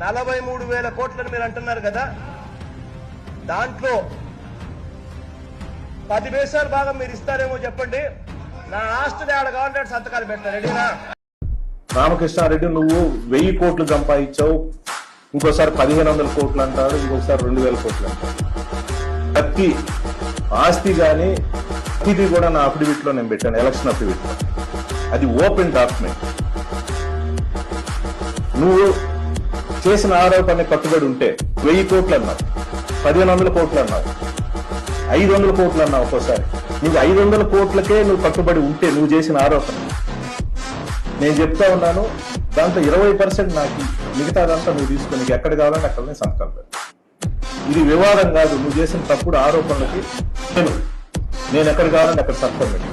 43,000 కోట్లని మీరు అంటున్నారు కదా, దాంట్లో 10 పైసలు భాగం మీరు ఇస్తారేమో చెప్పండి. నా ఆస్తిని ఆడ కావాలంటే సంతకాలు పెట్టారు. రెడీనా? రామకృష్ణారెడ్డి నువ్వు 1000 కోట్లు సంపాదించావు, ఇంకోసారి 1500 కోట్లు అంటాడు, ఇంకొకసారి 2000 కోట్లు అంటాడు. ప్రతి ఆస్తి కానీ ప్రతిదీ కూడా నా అఫిడవిట్ లో నేను పెట్టాను, ఎలక్షన్ అఫిడవిట్ లో. అది ఓపెన్ డాక్యుమెంట్. నువ్వు చేసిన ఆరోపణ కట్టుబడి ఉంటే 1000 కోట్లు అన్నావు, 1500 కోట్లు అన్నావు, 500 కోట్లు అన్నావు. ఒక్కోసారి నీకు 500 కోట్లకే నువ్వు కట్టుబడి ఉంటే నువ్వు చేసిన ఆరోపణ, నేను చెప్తా ఉన్నాను, దాంట్లో 20% నాకు, మిగతాదంతా నువ్వు తీసుకుని నీకు ఎక్కడ కావాలంటే అక్కడ నేను సంతకాలు పెట్టు. ఇది వివాదం కాదు. నువ్వు చేసిన తప్పుడు ఆరోపణలకి నేను ఎక్కడ కావాలంటే అక్కడ సంతకం పెట్టు.